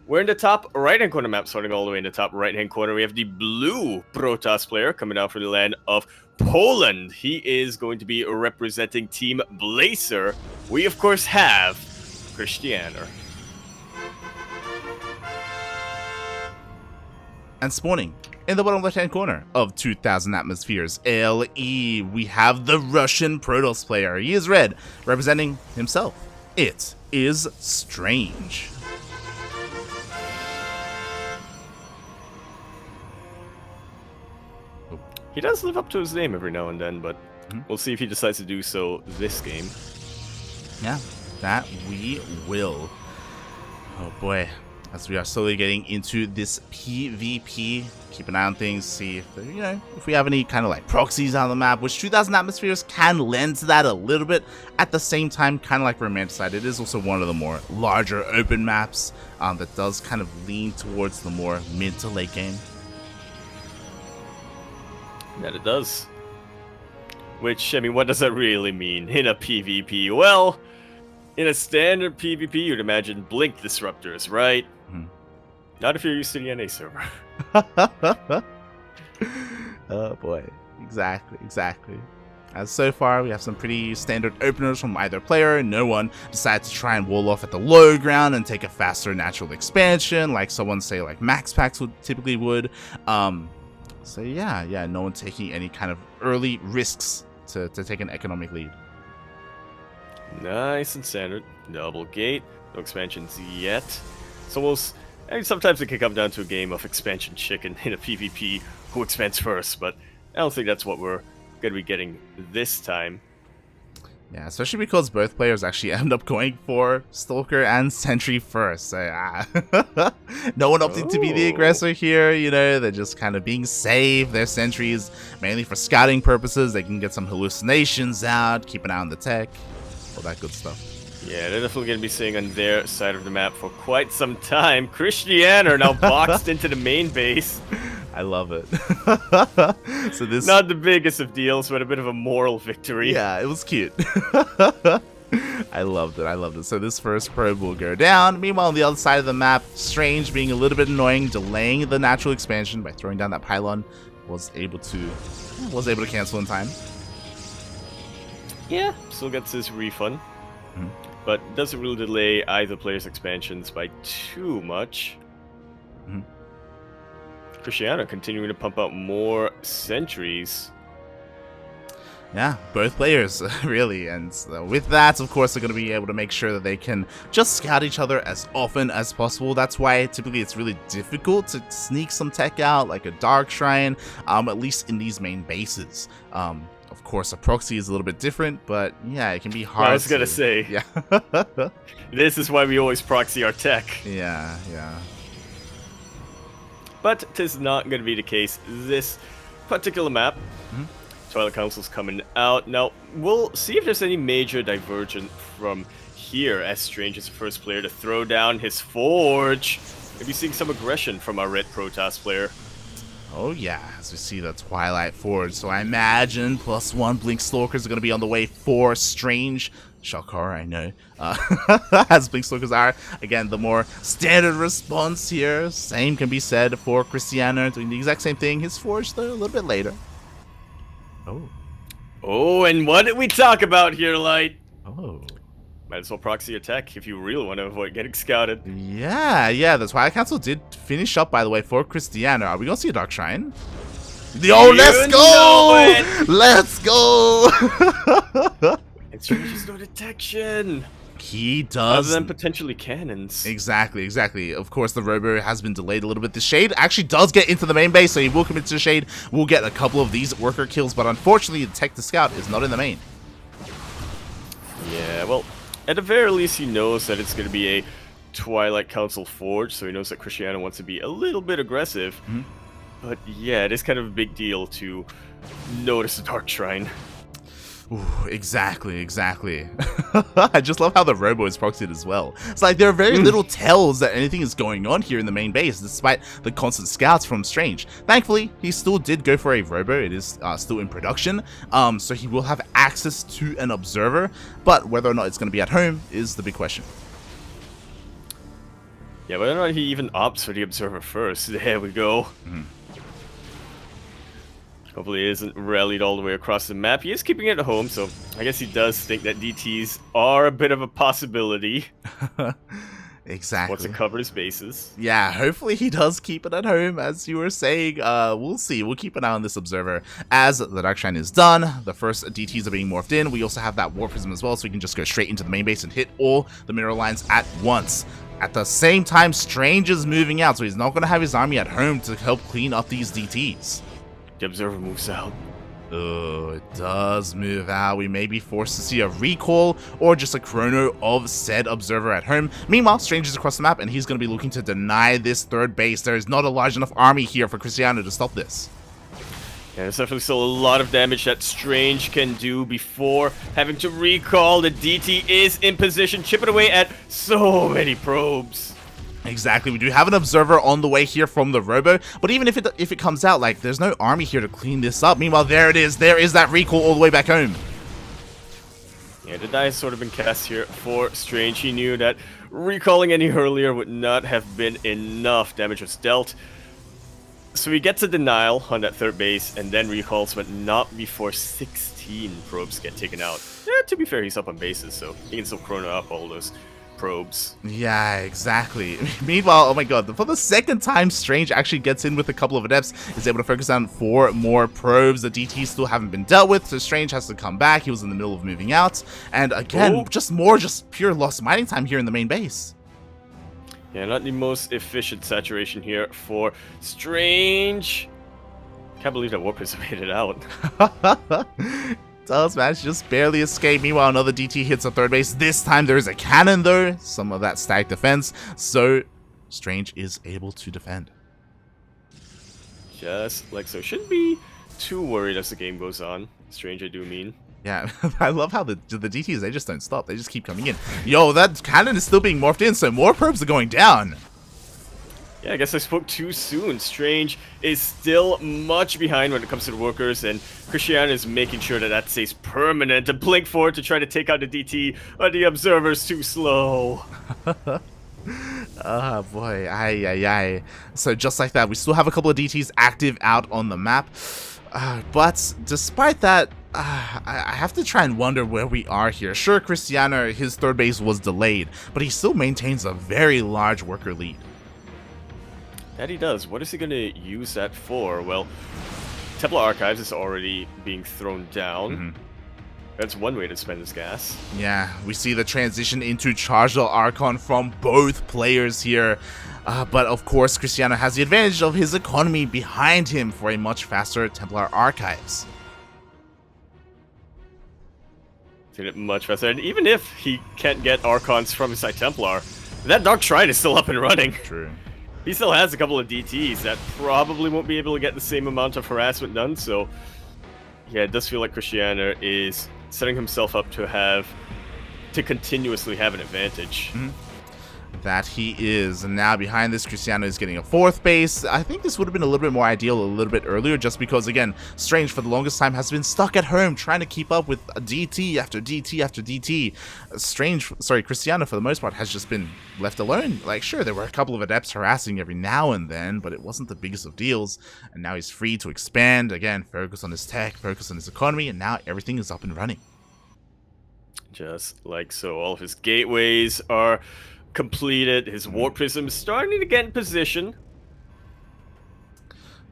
We're in the top right-hand corner map, starting all the way in the top right-hand corner. We have the blue Protoss player coming out from the land of Poland. He is going to be representing Team Blazer. We, of course, have Krystianer. And spawning in the bottom left-hand corner of 2000 Atmospheres LE, we have the Russian Protoss player. He is red, representing himself. It is Strange. He does live up to his name every now and then, but we'll see if he decides to do so this game. Yeah, that we will. Oh boy, as we are slowly getting into this PvP, keep an eye on things, see if if we have any kind of like proxies on the map, which 2000 Atmospheres can lend to that a little bit. At the same time, kind of like Romanticide, it is also one of the more larger open maps that does kind of lean towards the more mid to late game. That it does. Which, I mean, what does that really mean in a PvP? Well, in a standard PvP, you'd imagine blink disruptors, right? Not if you're used to the NA server. Oh boy, exactly. As so far, we have some pretty standard openers from either player. No one decides to try and wall off at the low ground and take a faster natural expansion, like someone say like Max Packs would typically would. So yeah, no one taking any kind of early risks to take an economic lead. Nice and standard. Double gate. No expansions yet. So sometimes it can come down to a game of expansion chicken in a PvP. Who expands first? But I don't think that's what we're going to be getting this time. Yeah, especially because both players actually end up going for Stalker and Sentry first. So, no one opting to be the aggressor here, they're just kind of being safe. Their sentries, mainly for scouting purposes, they can get some hallucinations out, keep an eye on the tech, all that good stuff. Yeah, they're definitely going to be staying on their side of the map for quite some time. Krystianer now boxed into the main base. I love it. So this, not the biggest of deals, but a bit of a moral victory. Yeah, it was cute. I loved it. So this first probe will go down. Meanwhile, on the other side of the map, Strange being a little bit annoying, delaying the natural expansion by throwing down that pylon, was able to cancel in time. Yeah, still gets his refund, but doesn't really delay either player's expansions by too much. Krystianer continuing to pump out more sentries. Yeah, both players, really. And with that, of course, they're going to be able to make sure that they can just scout each other as often as possible. That's why typically it's really difficult to sneak some tech out, like a Dark Shrine, at least in these main bases. Of course, a proxy is a little bit different, but yeah, it can be hard. I was going to say. Yeah. This is why we always proxy our tech. Yeah. But it is not going to be the case this particular map. Twilight Council's coming out. Now, we'll see if there's any major divergence from here, as Strange is the first player to throw down his Forge. Maybe seeing some aggression from our red Protoss player. Oh yeah, as we see the Twilight Forge. So I imagine +1 Blink Stalkers are going to be on the way for Strange. Shocker, I know. As Blink Stalkers are, again, the more standard response here. Same can be said for Krystianer, doing the exact same thing. His Forge, though, a little bit later. Oh, and what did we talk about here, Light? Oh. Might as well proxy your tech if you really want to avoid getting scouted. Yeah, the Twilight Council did finish up, by the way, for Krystianer. Are we going to see a Dark Shrine? Let's go! Let's go! And Strange has no detection. He does. Other than potentially cannons. Exactly. Of course, the Robo has been delayed a little bit. The Shade actually does get into the main base, so he will commit to the Shade. We'll get a couple of these worker kills, but unfortunately, the Tech to Scout is not in the main. Yeah, well, at the very least, he knows that it's going to be a Twilight Council Forge, so he knows that Krystianer wants to be a little bit aggressive. But yeah, it is kind of a big deal to notice a Dark Shrine. Ooh, exactly. I just love how the Robo is proxied as well. It's like there are very little tells that anything is going on here in the main base, despite the constant scouts from Strange. Thankfully, he still did go for a Robo. It is still in production, so he will have access to an observer, but whether or not it's going to be at home is the big question. Yeah, whether or not he even opts for the Observer first. There we go. Hopefully he isn't rallied all the way across the map. He is keeping it at home, so I guess he does think that DTs are a bit of a possibility. Exactly. Wants to cover his bases. Yeah, hopefully he does keep it at home, as you were saying. We'll see. We'll keep an eye on this Observer. As the Darkshine is done, the first DTs are being morphed in. We also have that War Prism as well, so we can just go straight into the main base and hit all the mineral lines at once. At the same time, Strange is moving out, so he's not going to have his army at home to help clean up these DTs. The Observer moves out. Oh, it does move out. We may be forced to see a recall or just a chrono of said Observer at home. Meanwhile, Strange is across the map and he's going to be looking to deny this third base. There is not a large enough army here for Krystianer to stop this. Yeah, there's definitely still a lot of damage that Strange can do before having to recall. The DT is in position, chipping away at so many probes. Exactly, we do have an Observer on the way here from the Robo, but even if it comes out, like, there's no army here to clean this up. Meanwhile, there it is. There is that recall all the way back home. Yeah, the die has sort of been cast here for Strange. He knew that recalling any earlier would not have been enough. Damage was dealt. So he gets a denial on that third base and then recalls, but not before 16 probes get taken out. Yeah, to be fair, he's up on bases, so he can still chrono up all those probes. Yeah, exactly. Meanwhile, oh my god, for the second time, Strange actually gets in with a couple of adepts, is able to focus on 4 more probes. The DTs still haven't been dealt with, so Strange has to come back. He was in the middle of moving out, and again, just pure lost mining time here in the main base. Yeah, not the most efficient saturation here for Strange. Can't believe that Warp has made it out. Does manage to just barely escape. Meanwhile, another DT hits the third base. This time there is a cannon though, some of that stacked defense, so Strange is able to defend. Just like so. Shouldn't be too worried as the game goes on. Strange, I do mean. Yeah, I love how the DTs, they just don't stop. They just keep coming in. Yo, that cannon is still being morphed in, so more probes are going down. Yeah, I guess I spoke too soon. Strange is still much behind when it comes to the workers, and Krystianer is making sure that that stays permanent. To blink forward to try to take out the DT, but the Observer's too slow. Oh boy, aye. So just like that, we still have a couple of DTs active out on the map. But despite that, I have to try and wonder where we are here. Sure, Krystianer, his third base was delayed, but he still maintains a very large worker lead. That he does. What is he going to use that for? Well, Templar Archives is already being thrown down. That's one way to spend his gas. Yeah, we see the transition into Charge the Archon from both players here. But of course, Krystianer has the advantage of his economy behind him for a much faster Templar Archives. Did it much faster. And even if he can't get Archons from his side Templar, that Dark Shrine is still up and running. True. He still has a couple of DTs that probably won't be able to get the same amount of harassment done, so yeah, it does feel like Krystianer is setting himself up to continuously have an advantage. That he is. And now behind this, Krystianer is getting a 4th base. I think this would have been a little bit more ideal a little bit earlier, just because, again, Strange for the longest time has been stuck at home trying to keep up with DT after DT after DT. Krystianer for the most part has just been left alone. Like, sure, there were a couple of adepts harassing every now and then, but it wasn't the biggest of deals. And now he's free to expand, again, focus on his tech, focus on his economy, and now everything is up and running. Just like so. All of his gateways are completed. His Warp Prism is starting to get in position.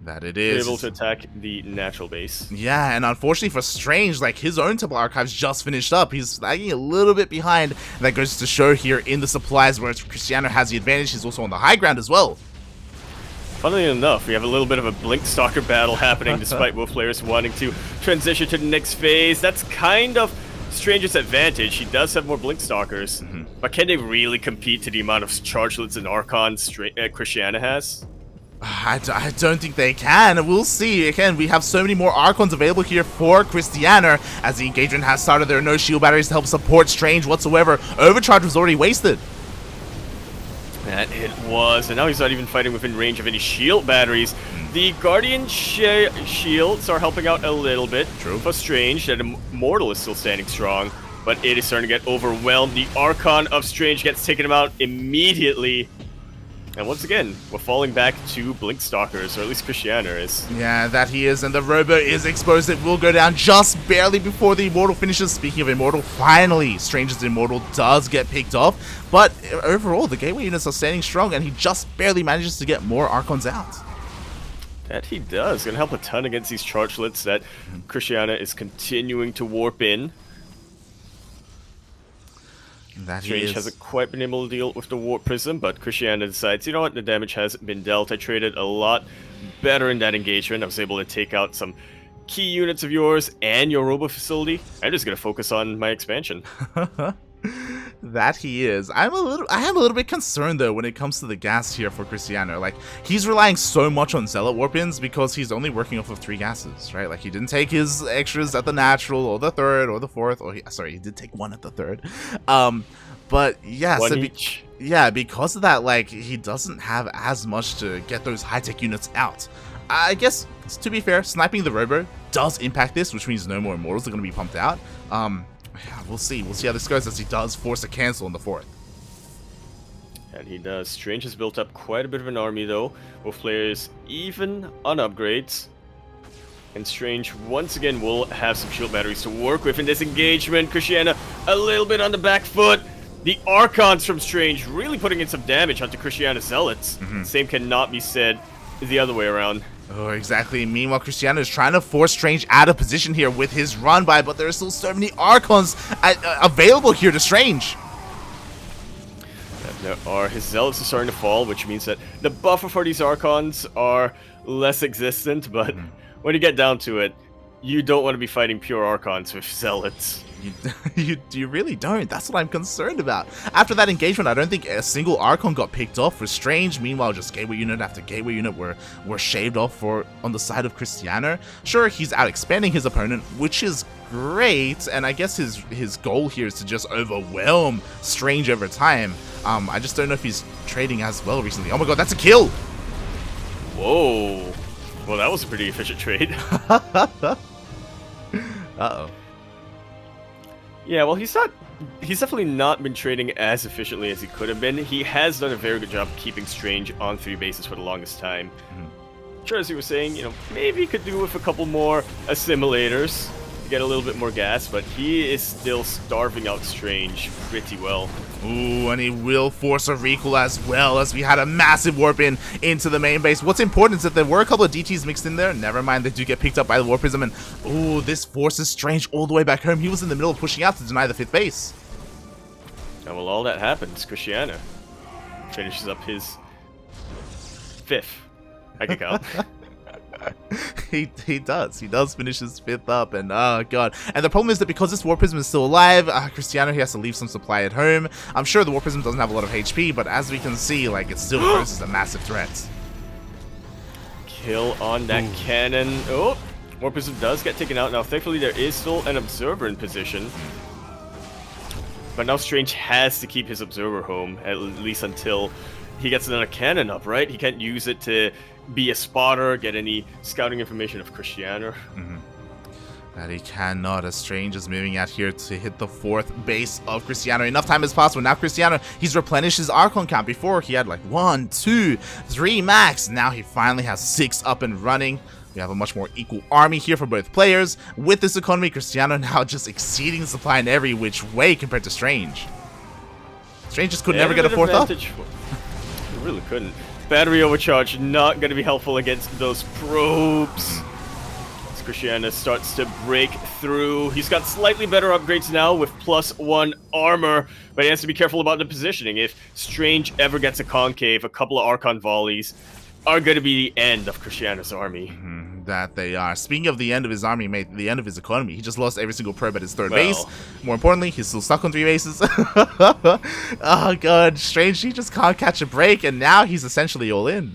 That it is. Able to attack the natural base. Yeah, and unfortunately for Strange, like, his own Templar Archives just finished up. He's lagging a little bit behind. And that goes to show here in the supplies, whereas Krystianer has the advantage. He's also on the high ground as well. Funnily enough, we have a little bit of a Blink Stalker battle happening despite both players wanting to transition to the next phase. That's kind of Strange's advantage. He does have more Blink Stalkers, but can they really compete to the amount of Chargelets and Archons Krystianer has? I don't think they can. We'll see. Again, we have so many more Archons available here for Krystianer, as the engagement has started. There are no shield batteries to help support Strange whatsoever. Overcharge was already wasted. That it was, and now he's not even fighting within range of any shield batteries. The Guardian shields are helping out a little bit. True. For Strange, that Immortal is still standing strong, but it is starting to get overwhelmed. The Archon of Strange gets taken out immediately. And once again, we're falling back to Blink Stalkers, or at least Krystianer is. Yeah, that he is, and the Robo is exposed. It will go down just barely before the Immortal finishes. Speaking of Immortal, finally, Stranger's Immortal does get picked off. But overall, the Gateway units are standing strong, and he just barely manages to get more Archons out. That he does. Gonna help a ton against these Chargelets that Krystianer is continuing to warp in. That Strange hasn't quite been able to deal with the Warp Prism, but Krystianer decides, you know what, the damage has been dealt. I traded a lot better in that engagement. I was able to take out some key units of yours and your Robo facility. I'm just gonna focus on my expansion. That he is. I am a little bit concerned though when it comes to the gas here for Krystianer. Like, he's relying so much on Zealot Warp-ins because he's only working off of 3 gases, right? Like, he didn't take his extras at the natural or the 3rd or the 4th, or sorry, he did take 1 at the 3rd. But yeah, so because of that, like, he doesn't have as much to get those high-tech units out. I guess, to be fair, sniping the Robo does impact this, which means no more Immortals are going to be pumped out. Yeah, we'll see. We'll see how this goes as he does force a cancel in the 4th. And he does. Strange has built up quite a bit of an army, though, with players even on upgrades. And Strange, once again, will have some shield batteries to work with in this engagement. Krystianer a little bit on the back foot. The Archons from Strange really putting in some damage onto Krystianer's Zealots. Same cannot be said the other way around. Oh, exactly. Meanwhile, Krystianer is trying to force Strange out of position here with his run by, but there are still so many Archons available here to Strange. His Zealots are starting to fall, which means that the buffer for these Archons are less existent, but when you get down to it, you don't want to be fighting pure Archons with Zealots. You really don't. That's what I'm concerned about. After that engagement, I don't think a single Archon got picked off for Strange. Meanwhile, just Gateway unit after Gateway unit were shaved off on the side of Krystianer. Sure, he's out expanding his opponent, which is great, and I guess his goal here is to just overwhelm Strange over time. I just don't know if he's trading as well recently. Oh my god, that's a kill! Whoa. Well, that was a pretty efficient trade. Uh-oh. Yeah, well, he's definitely not been trading as efficiently as he could have been. He has done a very good job keeping Strange on 3 bases for the longest time. Sure, as you were saying, you know, maybe he could do with a couple more assimilators to get a little bit more gas, but he is still starving out Strange pretty well. Ooh, and he will force a recall as well, as we had a massive warp into the main base. What's important is that there were a couple of DTs mixed in there. Never mind, they do get picked up by the Warp Prism, and ooh, this forces Strange all the way back home. He was in the middle of pushing out to deny the 5th base. And while all that happens, Krystianer finishes up his 5th. I can count. He does finish his 5th up, and oh god. And the problem is that because this Warp Prism is still alive, Krystianer, he has to leave some supply at home. I'm sure the Warp Prism doesn't have a lot of HP, but as we can see, like, it still poses a massive threat. Kill on that cannon. Oh, Warp Prism does get taken out. Now, thankfully, there is still an Observer in position. But now Strange has to keep his Observer home, at least until he gets another cannon up, right? He can't use it to be a spotter, get any scouting information of Krystianer. That he cannot, as Strange is moving out here to hit the 4th base of Krystianer. Enough time has passed, but now Krystianer, he's replenished his Archon count. Before, he had like 1, 2, 3 max. Now he finally has 6 up and running. We have a much more equal army here for both players. With this economy, Krystianer now just exceeding supply in every which way compared to Strange. Strange just could never get a 4th up. He really couldn't. Battery overcharge not going to be helpful against those probes. As Krystianer starts to break through. He's got slightly better upgrades now with +1 armor, but he has to be careful about the positioning. If Strange ever gets a concave, a couple of Archon volleys are going to be the end of Krystianer's army. That they are. Speaking of the end of his army, mate, the end of his economy, he just lost every single probe at his 3rd base. More importantly, he's still stuck on 3 bases. Oh god, Strange, he just can't catch a break, and now he's essentially all in.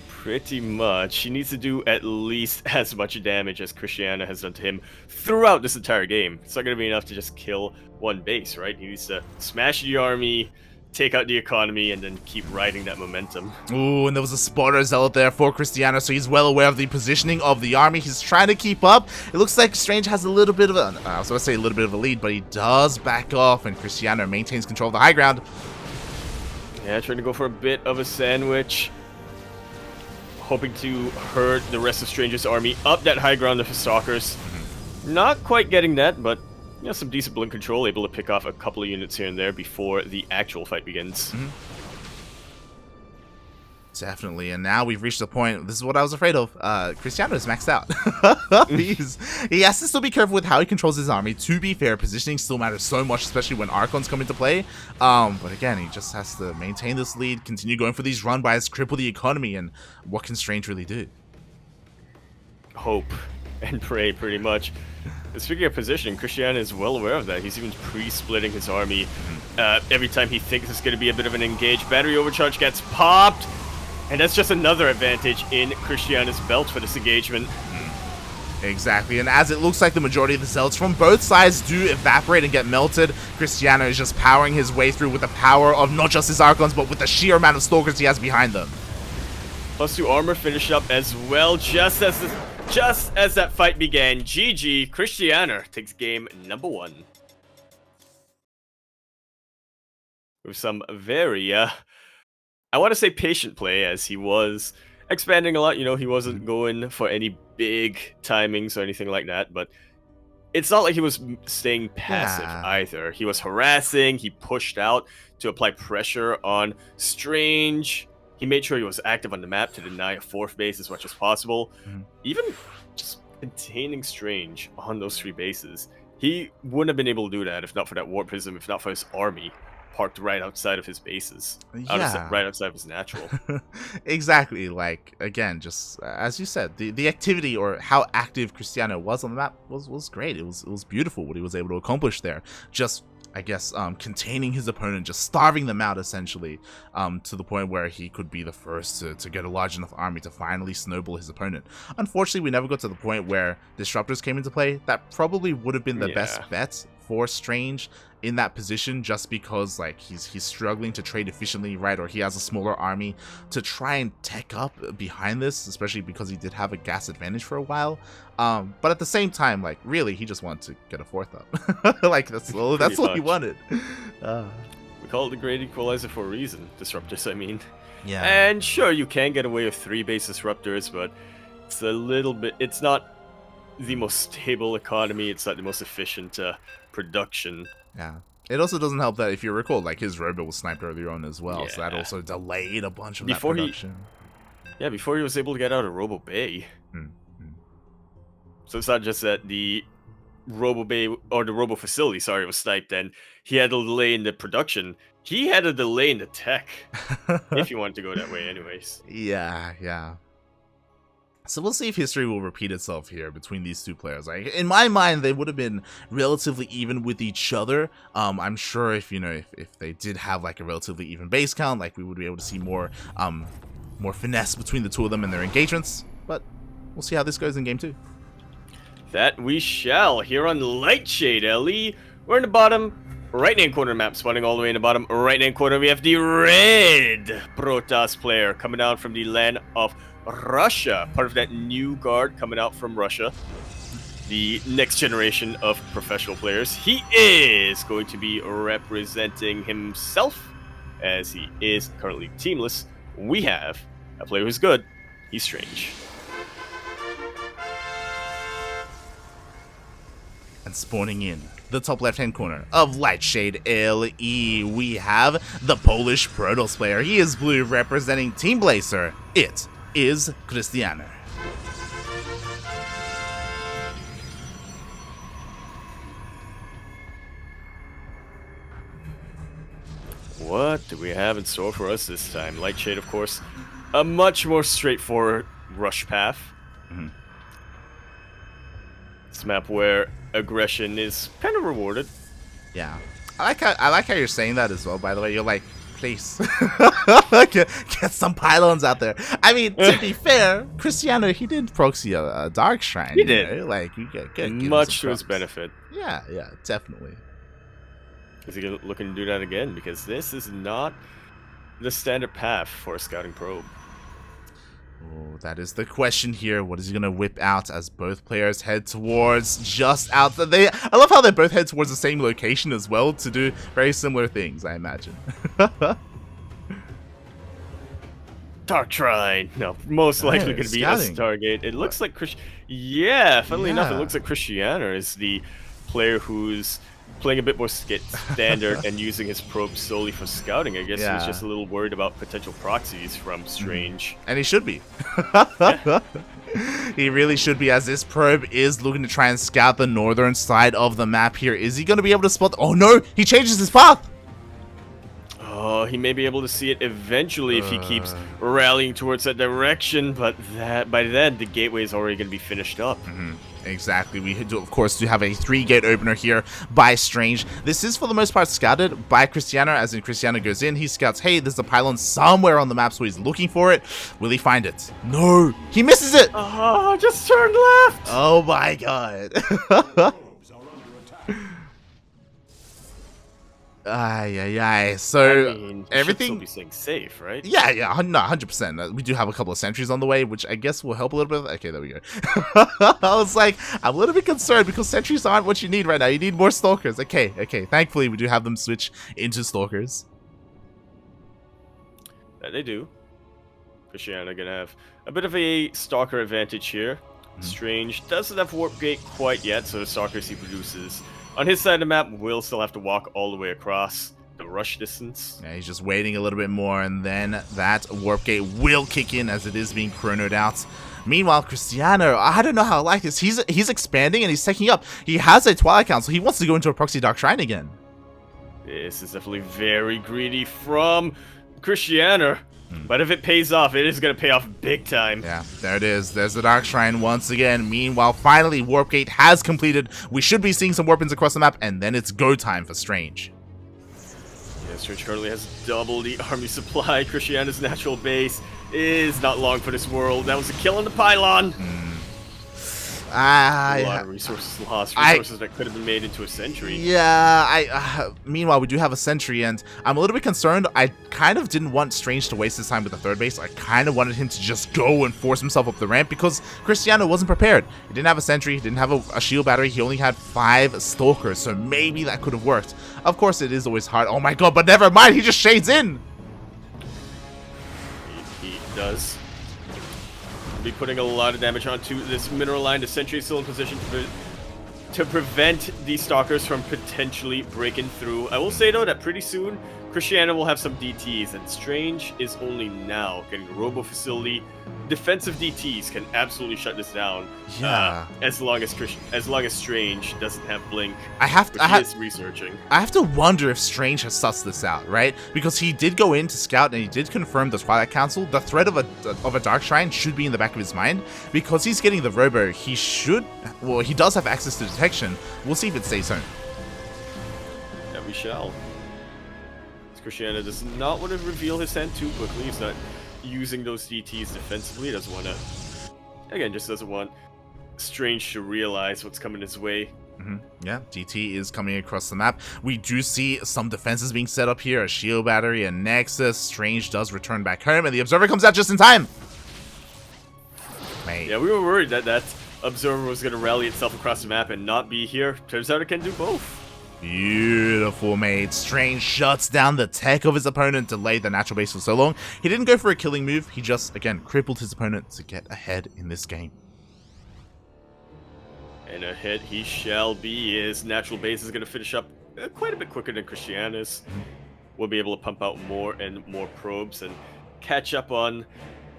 Pretty much. He needs to do at least as much damage as Krystianer has done to him throughout this entire game. It's not going to be enough to just kill 1 base, right? He needs to smash the army, take out the economy, and then keep riding that momentum. Ooh, and there was a spotter zealot there for Krystianer, so he's well aware of the positioning of the army. He's trying to keep up. It looks like Strange has a little bit of a, I was going to say a little bit of a lead, but he does back off, and Krystianer maintains control of the high ground. Yeah, trying to go for a bit of a sandwich. Hoping to herd the rest of Stranger's army up that high ground of his stalkers. Not quite getting that, but some decent blink control, able to pick off a couple of units here and there before the actual fight begins. Definitely, and now we've reached the point, this is what I was afraid of, Krystianer is maxed out. He has to still be careful with how he controls his army. To be fair, positioning still matters so much, especially when Archons come into play. But again, he just has to maintain this lead, continue going for these run-bys, cripple the economy, and what can Strange really do? Hope and pray, pretty much. Speaking of positioning, Krystianer is well aware of that. He's even pre-splitting his army. Every time he thinks it's going to be a bit of an engage, battery overcharge gets popped. And that's just another advantage in Krystianer's belt for this engagement. Exactly, and as it looks like the majority of the zealots from both sides do evaporate and get melted, Krystianer is just powering his way through with the power of not just his Archons, but with the sheer amount of Stalkers he has behind them. +2 armor finish up as well, just as that fight began. GG, Krystianer takes game number 1. With some very, I want to say patient play, as he was expanding a lot. He wasn't going for any big timings or anything like that, but it's not like he was staying passive either. He was harassing, he pushed out to apply pressure on Strange. He made sure he was active on the map to deny a 4th base as much as possible. Even just containing Strange on those 3 bases. He wouldn't have been able to do that if not for that Warp Prism, if not for his army parked right outside of his bases. Right outside of his natural. Exactly, like, again, just as you said, the activity or how active Krystianer was on the map was great. It was beautiful what he was able to accomplish there. Just, I guess, containing his opponent, just starving them out essentially, to the point where he could be the first to get a large enough army to finally snowball his opponent. Unfortunately, we never got to the point where Disruptors came into play. That probably would have been the best bet for Strange in that position, just because like he's struggling to trade efficiently, right? Or he has a smaller army to try and tech up behind this, especially because he did have a gas advantage for a while. But at the same time, like, really, he just wanted to get a 4th up. Like, that's what he wanted. We call it the Great Equalizer for a reason. Disruptors, I mean. Yeah. And sure, you can get away with 3 base Disruptors, but it's a little bit. It's not the most stable economy. It's not the most efficient production. Yeah. It also doesn't help that, if you recall, like, his Robo was sniped earlier on as well, so that also delayed a bunch of that production. Before he was able to get out of Robo Bay. So it's not just that the Robo Bay, or the Robo Facility, sorry, was sniped, and he had a delay in the production. He had a delay in the tech, if you want to go that way anyways. Yeah. So we'll see if history will repeat itself here between these 2 players. Like, in my mind, they would have been relatively even with each other. I'm sure if they did have like a relatively even base count, like, we would be able to see more finesse between the 2 of them in their engagements. But we'll see how this goes in game 2. That we shall here on Lightshade, LE. We're in the bottom right-hand corner map, spawning all the way in the bottom right-hand corner. We have the red Protoss player coming out from the land of Russia, part of that new guard coming out from Russia, the next generation of professional players. He is going to be representing himself, as he is currently teamless. We have a player who's good. He's Strange. And spawning in the top left-hand corner of Lightshade LE, we have the Polish Protoss player. He is blue, representing Team Blazer. It is Krystianer. What do we have in store for us this time? Lightshade, of course, a much more straightforward rush path. It's a map where aggression is kind of rewarded. Yeah, I like how you're saying that as well. By the way, you're like, please get some pylons out there. I mean, to be fair, Krystianer, he did proxy a Dark Shrine. He did. Like, you get much to his benefit. Yeah, definitely. Is he looking to do that again? Because this is not the standard path for a scouting probe. Oh, that is the question here. What is he going to whip out as both players head towards just out there? I love how they both head towards the same location as well to do very similar things, I imagine. Dark Trine. No, most likely going to be a scouting. Stargate. It looks like Yeah, funnily enough, it Yeah. looks like Krystianer is the player who's playing a bit more standard and using his probe solely for scouting. I guess he was Yeah. just a little worried about potential proxies from Strange. And he should be. He really should be, as this probe is looking to try and scout the northern side of the map here. Is he going to be able to spot... Oh no, he changes his path. Oh, he may be able to see it eventually if he keeps rallying towards that direction, but by then the gateway is already going to be finished up. Exactly. We do, of course, do have a 3-gate opener here by Strange. This is for the most part scouted by Krystianer, as in Krystianer goes in, he scouts, hey, there's a pylon somewhere on the map, so he's looking for it. Will he find it? No, he misses it. Oh, just turn left. Oh my god. Ay. So I mean, everything. should still be staying safe, right? Yeah, no, 100%. We do have a couple of sentries on the way, which I guess will help a little bit. Okay, there we go. I was like, I'm a little bit concerned because sentries aren't what you need right now. You need more stalkers. Okay. Thankfully, we do have them switch into stalkers. That they do. Krystianer gonna have a bit of a stalker advantage here. Strange doesn't have warp gate quite yet, so the stalkers he produces on his side of the map will still have to walk all the way across the rush distance. Yeah, he's just waiting a little bit more, and then that warp gate will kick in as it is being chronoed out. Meanwhile, Krystianer, I don't know how I like this. He's expanding and he's taking up. He has a Twilight Council. He wants to go into a proxy Dark Shrine again. This is definitely very greedy from Krystianer. But if it pays off, it is going to pay off big time. Yeah, there it is. There's the Dark Shrine once again. Meanwhile, finally, Warp Gate has completed. We should be seeing some warp-ins across the map, and then it's go time for Strange. Yeah, Strange currently has double the army supply. Krystianer's natural base is not long for this world. That was a kill on the pylon. A lot of resources lost. Resources that could have been made into a sentry. Yeah, meanwhile, we do have a sentry, and I'm a little bit concerned. I kind of didn't want Strange to waste his time with the third base. I kind of wanted him to just go and force himself up the ramp because Krystianer wasn't prepared. He didn't have a sentry, he didn't have a shield battery, he only had 5 stalkers, so maybe that could have worked. Of course, it is always hard. Oh my god, but never mind, he just shades in! He does. Be putting a lot of damage onto this mineral line. The sentry is still in position to prevent these stalkers from potentially breaking through. I will say though that pretty soon Krystianer will have some DTs, and Strange is only now getting a robo facility. Defensive DTs can absolutely shut this down. Yeah. As long as Strange doesn't have blink. I have researching. I have to wonder if Strange has sussed this out, right? Because he did go in to scout and he did confirm the Twilight Council. The threat of a Dark Shrine should be in the back of his mind. Because he's getting the robo, he should... Well, he does have access to detection. We'll see if it stays home. Yeah, we shall. Krystianer does not want to reveal his hand too quickly. He's not using those DTs defensively. He doesn't want to... Again, just doesn't want Strange to realize what's coming his way. Yeah, DT is coming across the map. We do see some defenses being set up here. A shield battery, a nexus. Strange does return back home, and the Observer comes out just in time. Mate. Yeah, we were worried that that Observer was going to rally itself across the map and not be here. Turns out it can do both. Beautiful, mate. Strange shuts down the tech of his opponent, delayed the natural base for so long. He didn't go for a killing move. He just, again, crippled his opponent to get ahead in this game. And ahead he shall be. His natural base is going to finish up quite a bit quicker than Krystianer's. We'll be able to pump out more and more probes and catch up on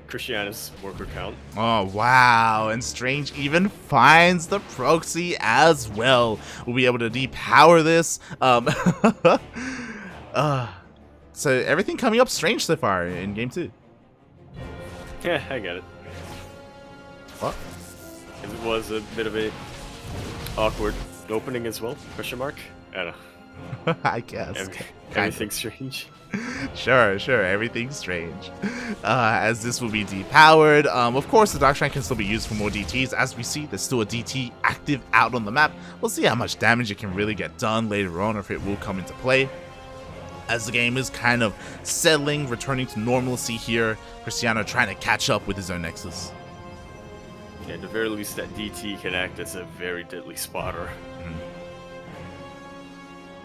Krystianer's worker count. Oh, wow. And Strange even finds the proxy as well. We'll be able to depower this. So everything coming up Strange so far in game 2. Yeah, I get it. What? It was a bit of a awkward opening as well, question mark? I don't know. I guess. Everything's Strange. Sure, everything's Strange. As this will be depowered. Of course, the Dark Shrine can still be used for more DTs. As we see, there's still a DT active out on the map. We'll see how much damage it can really get done later on, or if it will come into play. As the game is kind of settling, returning to normalcy here, Krystianer trying to catch up with his own Nexus. Yeah, at the very least, that DT can act as a very deadly spotter.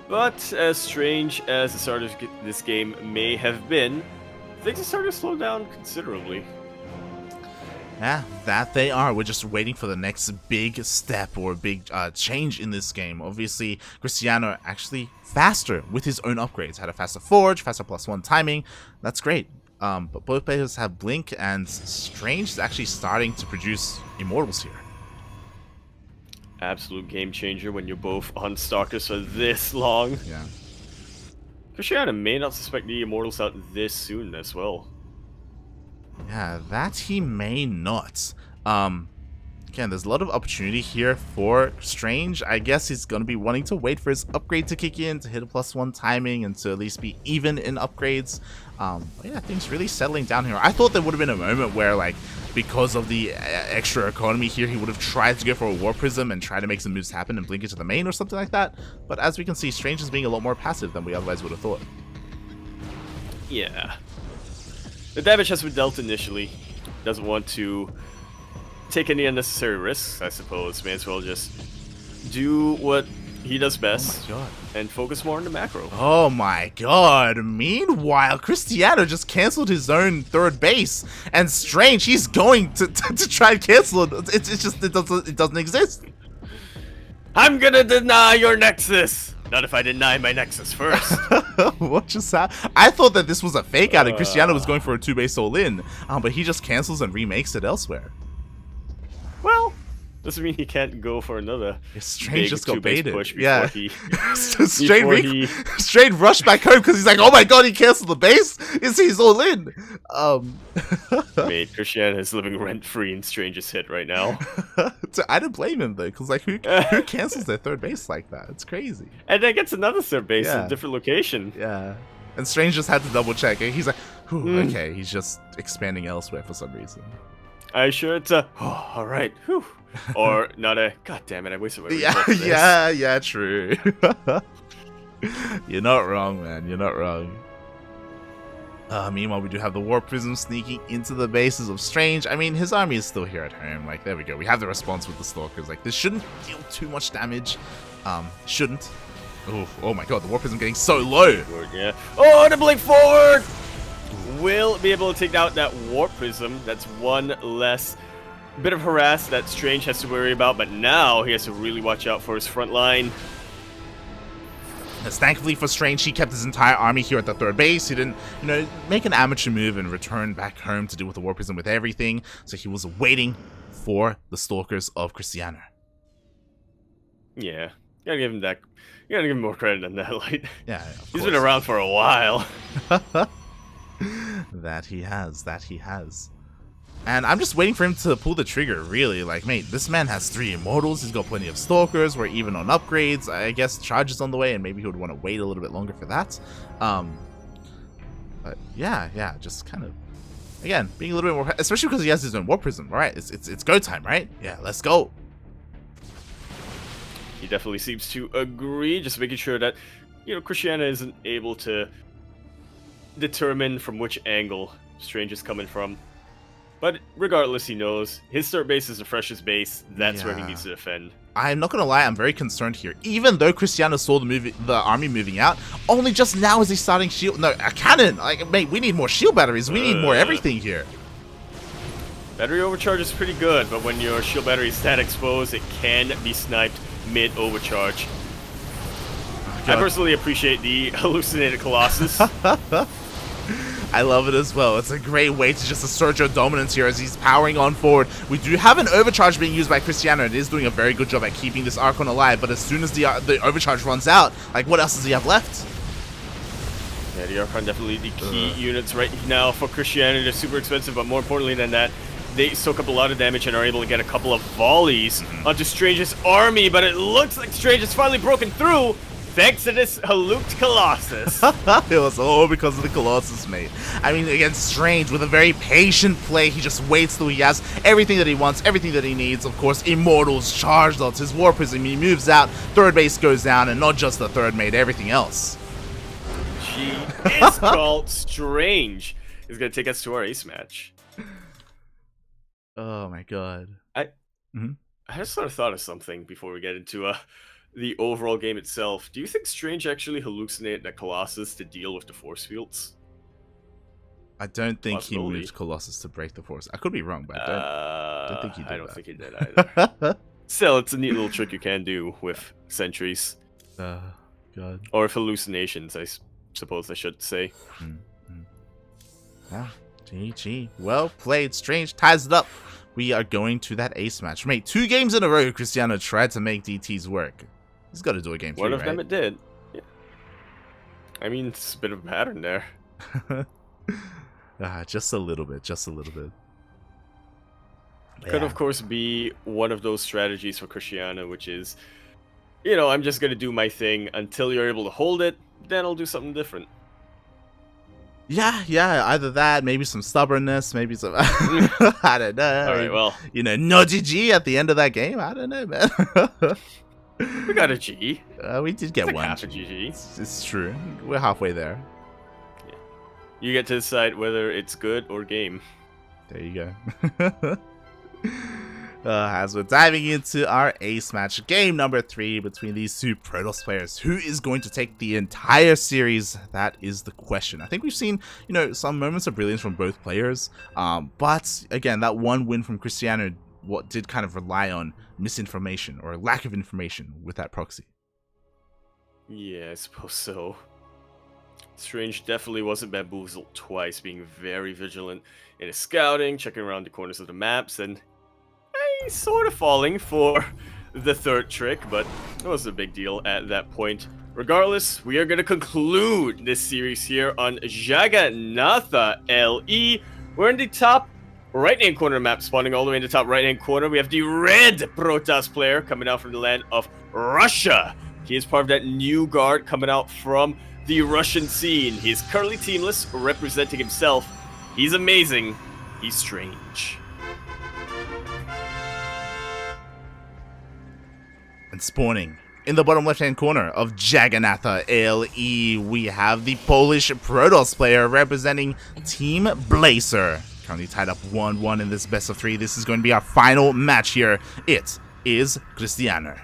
But as strange as the start of this game may have been, things are starting to slow down considerably. Yeah, that they are. We're just waiting for the next big step or big change in this game. Obviously, Krystianer actually faster with his own upgrades. Had a faster forge, faster +1 timing. That's great. But both players have Blink, and Strange is actually starting to produce Immortals here. Absolute game changer when you're both on Stalkers for this long. Yeah. Krystianer may not suspect the Immortals out this soon as well. Yeah, that he may not. Again, there's a lot of opportunity here for Strange. I guess he's going to be wanting to wait for his upgrade to kick in, to hit a +1 timing, and to at least be even in upgrades. But yeah, things really settling down here. I thought there would have been a moment where, like, because of the extra economy here, he would have tried to go for a War Prism and try to make some moves happen and blink it to the main or something like that. But as we can see, Strange is being a lot more passive than we otherwise would have thought. Yeah. The damage has been dealt initially. Doesn't want to take any unnecessary risks, I suppose. May as well just do what he does best and focus more on the macro. Oh my god. Meanwhile, Krystianer just cancelled his own third base. And Strange, he's going to try and cancel it. It doesn't exist. I'm gonna deny your Nexus! Not if I deny my Nexus first. What just happened? I thought that this was a fake out and Krystianer was going for a 2-base all-in. But he just cancels and remakes it elsewhere. Well, doesn't mean he can't go for another. Strange just got baited. Push yeah. He, Strange rushed back home because he's like, oh my god, he canceled the base? He's all in. Mate, Krystianer is living rent-free in Strange's hit right now. So I don't blame him though, because like who cancels their third base like that? It's crazy. And then gets another third base in a different location. Yeah. And Strange just had to double check. He's like, okay, he's just expanding elsewhere for some reason. I sure it's a, oh, alright, whew. Or not a, god damn it, I wasted my yeah, true. You're not wrong, man. You're not wrong. Meanwhile, we do have the War Prism sneaking into the bases of Strange. I mean, his army is still here at home. Like, there we go. We have the response with the Stalkers. Like, this shouldn't deal too much damage. Shouldn't. Oh my god, the War Prism getting so low. Yeah. Oh, the blink forward! Will be able to take out that Warp Prism. That's one less bit of harass that Strange has to worry about, but now he has to really watch out for his front line. As thankfully for Strange, he kept his entire army here at the third base. He didn't, make an amateur move and return back home to deal with the War Prism with everything. So he was waiting for the Stalkers of Krystianer. Yeah, gotta give him that. You gotta give him more credit than that. Like, yeah, he's been around for a while. That he has. And I'm just waiting for him to pull the trigger, really. Like, mate, this man has 3 Immortals, he's got plenty of Stalkers, we're even on upgrades, I guess Charge is on the way, and maybe he would want to wait a little bit longer for that. But yeah, just kind of, again, being a little bit more, especially because he has his own War Prism. Alright, it's go time, right? Yeah, let's go. He definitely seems to agree, just making sure that, Krystianer isn't able to determine from which angle Strange is coming from. But regardless, he knows his third base is the freshest base. That's where he needs to defend. I'm not gonna lie, I'm very concerned here. Even though Krystianer saw the army moving out, only just now is he starting a cannon. Like, mate, we need more shield batteries. We need more everything here. Battery overcharge is pretty good, but when your shield battery is stat exposed, it can be sniped mid overcharge. I personally appreciate the hallucinated Colossus. I love it as well. It's a great way to just assert your dominance here as he's powering on forward. We do have an overcharge being used by Krystianer. It is doing a very good job at keeping this Archon alive, but as soon as the overcharge runs out, like, what else does he have left? Yeah, the Archon definitely the key units right now for Krystianer. They're super expensive, but more importantly than that, they soak up a lot of damage and are able to get a couple of volleys onto Strange's army, but it looks like Strange has finally broken through. Thanks to this Haluked Colossus. It was all because of the Colossus, mate. I mean, against Strange, with a very patient play, he just waits till he has everything that he wants, everything that he needs. Of course, Immortals, Charge Lots, his War Prism, he moves out, third base goes down, and not just the third mate, everything else. She is called Strange. Is going to take us to our ace match. Oh my god. I just sort of thought of something before we get into the overall game itself. Do you think Strange actually hallucinated the Colossus to deal with the force fields? I don't think he moved Colossus to break the force. I could be wrong, but I don't think he did. I don't think he did either. Still, it's a neat little trick you can do with sentries. God. Or hallucinations, I suppose I should say. Yeah, GG. Well played. Strange ties it up. We are going to that ace match. Mate, 2 games in a row, Krystianer tried to make DTs work. He's got to do a game 3, One of them it did. Yeah. I mean, it's a bit of a pattern there. Just a little bit. Just a little bit. Could, of course, be one of those strategies for Krystianer, which is, you know, I'm just going to do my thing until you're able to hold it, then I'll do something different. Yeah, either that, maybe some stubbornness, maybe some, I don't know. All right, well. You know, no GG at the end of that game, I don't know, man. We got a G. We did get one. Half a GG. It's true. We're halfway there. Yeah. You get to decide whether it's good or game. There you go. As we're diving into our ace match, game number 3 between these 2 Protoss players. Who is going to take the entire series? That is the question. I think we've seen, you know, some moments of brilliance from both players. But again, that one win from Krystianer, what did kind of rely on misinformation or lack of information with that proxy. Yeah, I suppose so. Strange definitely wasn't bamboozled twice, being very vigilant in his scouting, checking around the corners of the maps, and he's sort of falling for the 3rd trick, but it wasn't a big deal at that point. Regardless, we are going to conclude this series here on Jagannatha LE. We're in the top right-hand corner map, spawning all the way in the top right-hand corner. We have the red Protoss player coming out from the land of Russia. He is part of that new guard coming out from the Russian scene. He's currently teamless, representing himself. He's amazing. He's strange. And spawning in the bottom left-hand corner of Jagannatha LE, we have the Polish Protoss player representing Team Blazer. Currently tied up 1-1 in this best of 3. This is going to be our final match here. It is Krystianer.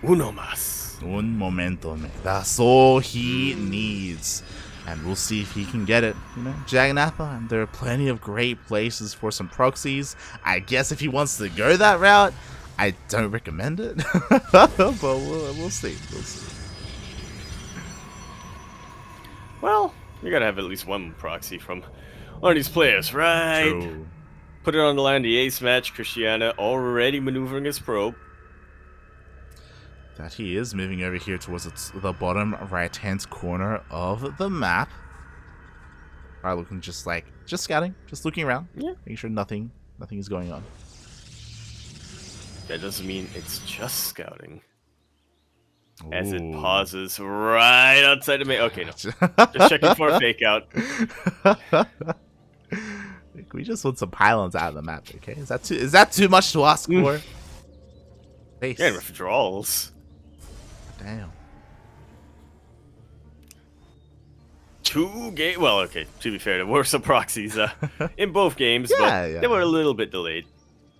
Uno más. Un momento, man. That's all he needs. And we'll see if he can get it. You know, Jagannatha, and there are plenty of great places for some proxies. I guess if he wants to go that route, I don't recommend it. But we'll see. We'll see. Well, you gotta have at least one proxy from one of these players, right? True. Put it on the line, the ace match. Krystianer already maneuvering his probe. That he is moving over here towards the bottom right-hand corner of the map. Alright, looking just scouting, just looking around, making sure nothing is going on. That doesn't mean it's just scouting. Ooh. As it pauses right outside of me. Okay, no. Just checking for a fake out. We just want some pylons out of the map, okay? Is that too much to ask for? Base. Yeah, withdrawals. Damn. 2 games. Well, okay, to be fair, there were some proxies in both games, but they were a little bit delayed.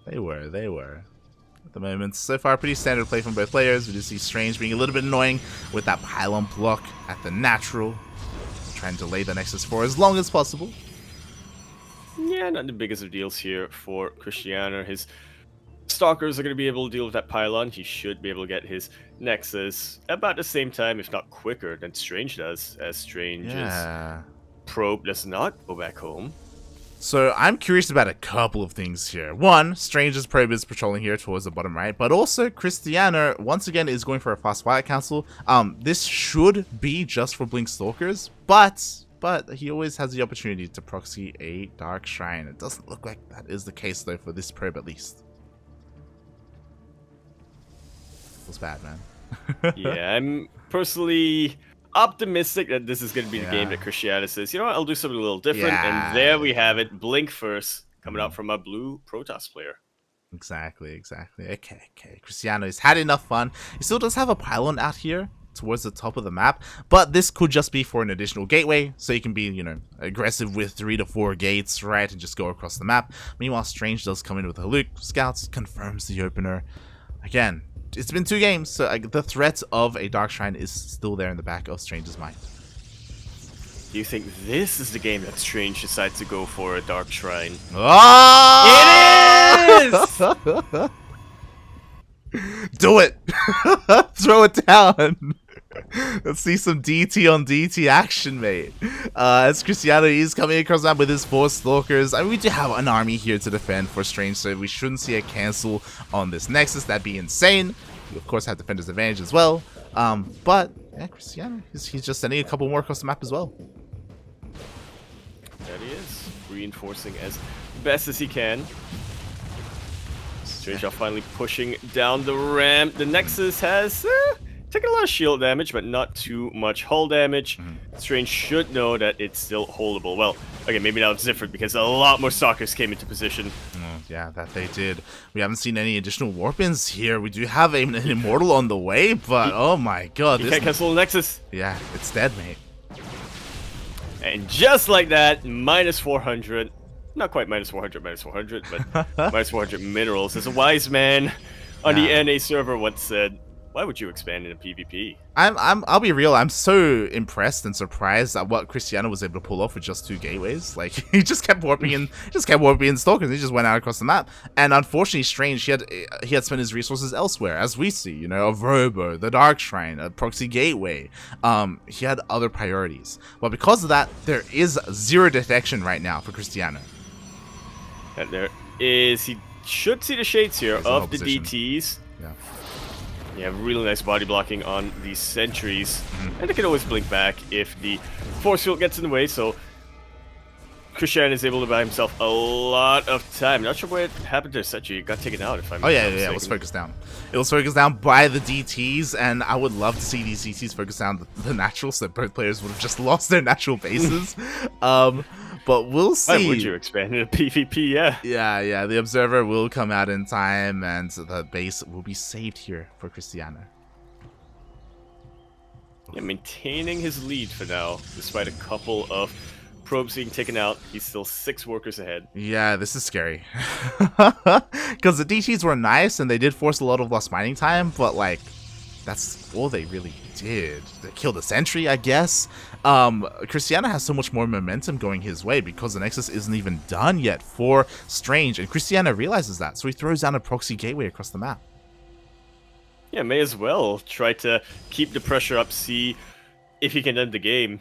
They were. At the moment, so far, pretty standard play from both players. We do see Strange being a little bit annoying with that pylon block at the natural. Trying to delay the Nexus for as long as possible. Yeah, not the biggest of deals here for Krystianer. His Stalkers are going to be able to deal with that pylon. He should be able to get his Nexus about the same time, if not quicker, than Strange does, as Strange's probe does not go back home. So I'm curious about a couple of things here. One, Strange's probe is patrolling here towards the bottom right, but also Krystianer, once again, is going for a fast fire cancel. This should be just for Blink Stalkers, but he always has the opportunity to proxy a Dark Shrine. It doesn't look like that is the case, though, for this probe at least. Feels bad, man. Yeah, I'm personally optimistic that this is going to be the game that Krystianer says, you know what, I'll do something a little different. And there we have it. Blink first, coming out from a blue Protoss player. Exactly. Okay. Krystianer has had enough fun. He still does have a pylon out here towards the top of the map, but this could just be for an additional gateway, so you can be, you know, aggressive with 3 to 4 gates, right, and just go across the map. Meanwhile, Strange does come in with a Luke, scouts, confirms the opener. Again, it's been 2 games, so the threat of a Dark Shrine is still there in the back of Strange's mind. Do you think this is the game that Strange decides to go for a Dark Shrine? Oh! It is! Do it! Throw it down! Let's see some DT on DT action, mate. As Krystianer is coming across that with his 4 Stalkers. I mean, we do have an army here to defend for Strange, so we shouldn't see a cancel on this Nexus. That'd be insane. We, of course, have Defender's Advantage as well. But, yeah, Krystianer, he's just sending a couple more across the map as well. That he is. Reinforcing as best as he can. Strange finally pushing down the ramp. The Nexus has taken a lot of shield damage, but not too much hull damage. Strange should know that it's still holdable. Well, okay, maybe now it's different because a lot more Stalkers came into position. Yeah, that they did. We haven't seen any additional Warpins here. We do have an Immortal on the way, but oh my god. You can't cancel the Nexus. Yeah, it's dead, mate. And just like that, minus 400. Not quite minus 400, but minus 400 minerals. As a wise man on the NA server once said, why would you expand into PvP? I'll be real, I'm so impressed and surprised at what Krystianer was able to pull off with just 2 gateways. Like, he just kept warping in, Stalkers, he just went out across the map. And unfortunately, Strange, he had spent his resources elsewhere, as we see, you know, a Robo, the Dark Shrine, a Proxy Gateway. He had other priorities. But because of that, there is 0 detection right now for Krystianer. And there is, he should see the shades here of the DTs. Yeah. Yeah, really nice body blocking on these sentries. And they can always blink back if the force field gets in the way, so Krystianer is able to buy himself a lot of time. Not sure what happened to Sentry. It got taken out if I'm not mistaken. It was focused down. It was focused down by the DTs, and I would love to see these DTs focus down the naturals, so both players would have just lost their natural bases. But we'll see. Why would you expand into PvP? Yeah. Yeah. The Observer will come out in time, and the base will be saved here for Krystianer. Yeah, maintaining his lead for now, despite a couple of probes being taken out. He's still 6 workers ahead. Yeah, this is scary. Because the DTs were nice, and they did force a lot of lost mining time, but, like, that's all they really did. They killed a sentry, I guess. Krystianer has so much more momentum going his way because the Nexus isn't even done yet for Strange, and Krystianer realizes that, so he throws down a Proxy Gateway across the map. Yeah, may as well try to keep the pressure up, see if he can end the game.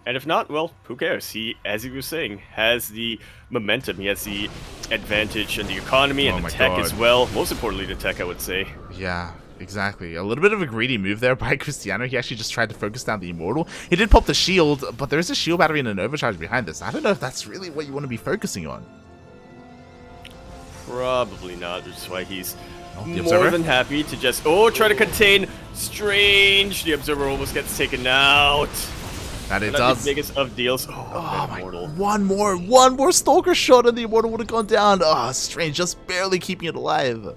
And if not, well, who cares? He, as he was saying, has the momentum. He has the advantage in the economy and the tech as well. Most importantly, the tech, I would say. Yeah. Exactly. A little bit of a greedy move there by Krystianer. He actually just tried to focus down the Immortal. He did pop the shield, but there is a shield battery and an overcharge behind this. I don't know if that's really what you want to be focusing on. Probably not, which is why he's more than happy to just, try to contain Strange. The Observer almost gets taken out. That it does. The biggest of deals. Oh my, one more Stalker shot and the Immortal would have gone down. Oh, Strange just barely keeping it alive.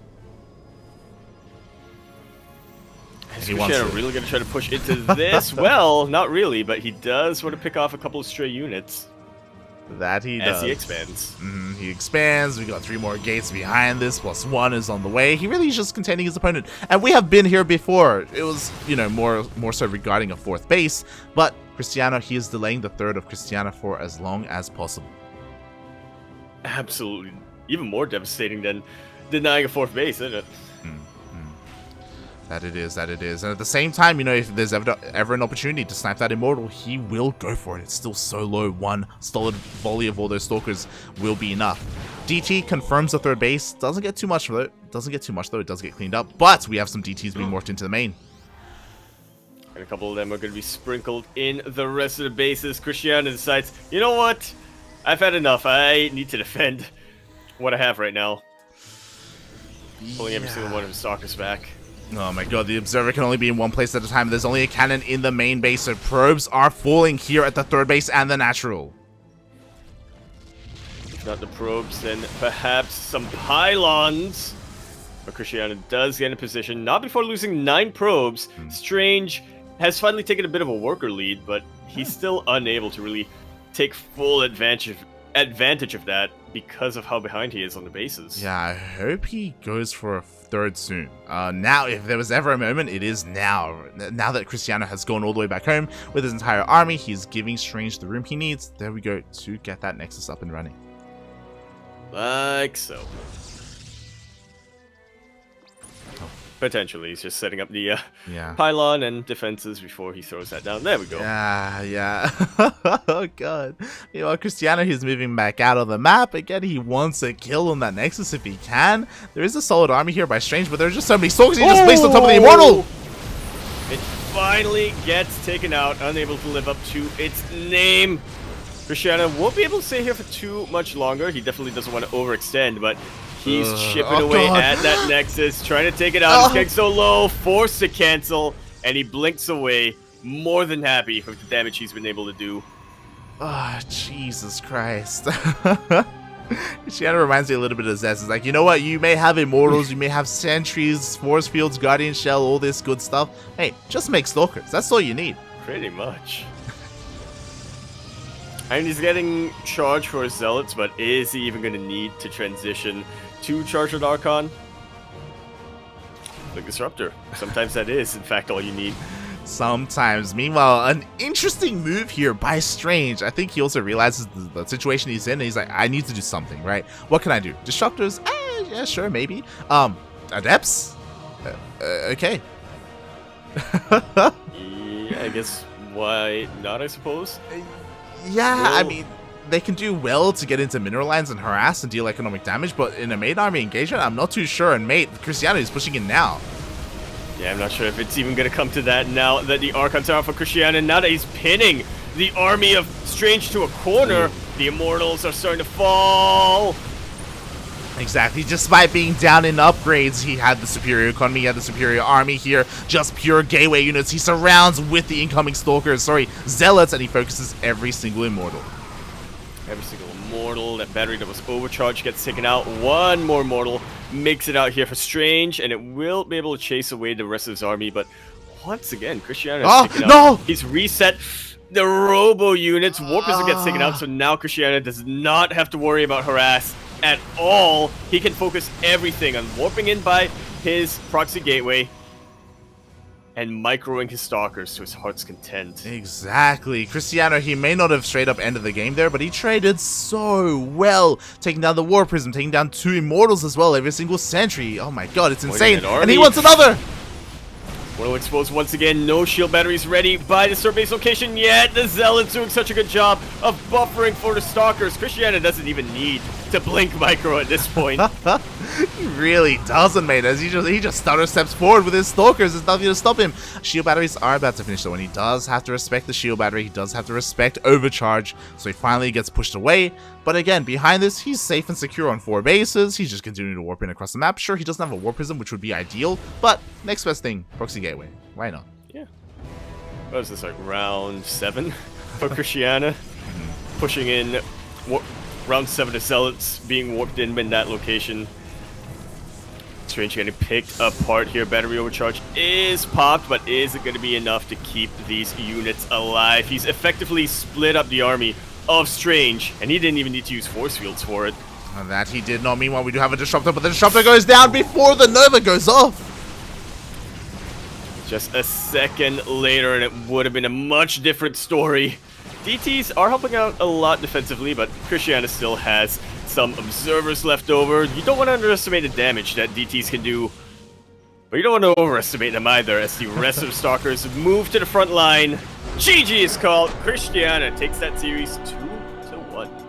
Is Krystianer really going to try to push into this? Well, not really, but he does want to pick off a couple of stray units. That he does. As he expands. He expands. We got 3 more gates behind this, plus 1 is on the way. He really is just containing his opponent. And we have been here before. It was, you know, more so regarding a 4th base. But Krystianer, he is delaying the 3rd of Krystianer for as long as possible. Absolutely. Even more devastating than denying a 4th base, isn't it? That it is. And at the same time, you know, if there's ever an opportunity to snipe that Immortal, he will go for it. It's still so low. 1 solid volley of all those Stalkers will be enough. DT confirms the 3rd base. Doesn't get too much though. It does get cleaned up. But we have some DTs being morphed into the main. And a couple of them are going to be sprinkled in the rest of the bases. Krystianer decides, you know what? I've had enough. I need to defend what I have right now. Pulling every single one of his Stalkers back. Oh my god, the Observer can only be in one place at a time. There's only a cannon in the main base, so probes are falling here at the 3rd base and the natural. If not the probes, then perhaps some pylons. But Krystianer does get in position, not before losing 9 probes. Strange has finally taken a bit of a worker lead, but he's still unable to really take full advantage of that. because of how behind he is on the bases. Yeah, I hope he goes for a third soon. Now, if there was ever a moment, it is now. Now that Krystianer has gone all the way back home with his entire army, he's giving Strange the room he needs. There we go, to get that Nexus up and running. Like so. Potentially, he's just setting up the pylon and defenses before he throws that down. There we go. Yeah. Oh, God. Meanwhile, Krystianer, he's moving back out of the map. Again, he wants a kill on that Nexus if he can. There is a solid army here by Strange, but there's just so many stalkers. He just placed on top of the Immortal. It finally gets taken out, unable to live up to its name. Krystianer won't be able to stay here for too much longer. He definitely doesn't want to overextend, but he's chipping away at that Nexus, trying to take it out. He's getting so low, forced to cancel, and he blinks away, more than happy with the damage he's been able to do. Oh, Jesus Christ. Krystianer reminds me a little bit of Zest. It's like, you know what? You may have Immortals, you may have Sentries, Force Fields, Guardian Shell, all this good stuff. Hey, just make Stalkers. That's all you need. Pretty much. And he's getting charged for his Zealots, but is he even going to need to transition to Charged with Archon? The Disruptor. Sometimes that is, in fact, all you need. Sometimes. Meanwhile, an interesting move here by Strange. I think he also realizes the situation he's in, and he's like, I need to do something, right? What can I do? Disruptors? Yeah, sure, maybe. Adepts? Okay. Yeah, I guess why not, I suppose? Yeah, I mean, they can do well to get into mineral lines and harass and deal economic damage, but in a main army engagement, I'm not too sure. And mate, Krystianer is pushing in now. Yeah, I'm not sure if it's even going to come to that now that the Archons are out for Krystianer. Now that he's pinning the army of Strange to a corner, the Immortals are starting to fall. Exactly. Despite being down in upgrades, he had the superior economy, he had the superior army here. Just pure gateway units. He surrounds with the incoming Stalkers, Zealots, and he focuses every single Immortal. Every single Immortal. That battery that was overcharged gets taken out. One more Immortal makes it out here for Strange, and it will be able to chase away the rest of his army. But once again, Krystianer is taken out. He's reset the Robo units. Warpism gets taken out, so now Krystianer does not have to worry about harass at all. He can focus everything on warping in by his proxy gateway and microing his Stalkers to his heart's content. Exactly. Krystianer, he may not have straight up ended the game there, but he traded so well. Taking down the War Prism, taking down 2 Immortals as well, every single sentry. Oh my god, it's insane. And he wants another! Well exposed once again, no shield batteries ready by the Star base location yet. The Zealots doing such a good job of buffering for the Stalkers. Krystianer doesn't even need to blink micro at this point. He really doesn't, mate. As he just stutter steps forward with his Stalkers. There's nothing to stop him. Shield batteries are about to finish though, and he does have to respect the shield battery. He does have to respect overcharge, so he finally gets pushed away. But again, behind this, he's safe and secure on 4 bases. He's just continuing to warp in across the map. Sure, he doesn't have a War Prism, which would be ideal, but next best thing, proxy gateway. Why not? Yeah. What is this, like round 7 for Krystianer? Pushing in round 7 of Zealots being warped in that location. Strange getting picked apart here. Battery overcharge is popped, but is it going to be enough to keep these units alive? He's effectively split up the army of Strange, and he didn't even need to use force fields for it. And that he did not. Meanwhile, we do have a Disruptor, but the Disruptor goes down before the Nova goes off. Just a second later, and it would have been a much different story. DTs are helping out a lot defensively, but Krystianer still has some observers left over. You don't want to underestimate the damage that DTs can do, but you don't want to overestimate them either, as the rest of the Stalkers move to the front line. GG is called. Krystianer takes that series 2-1.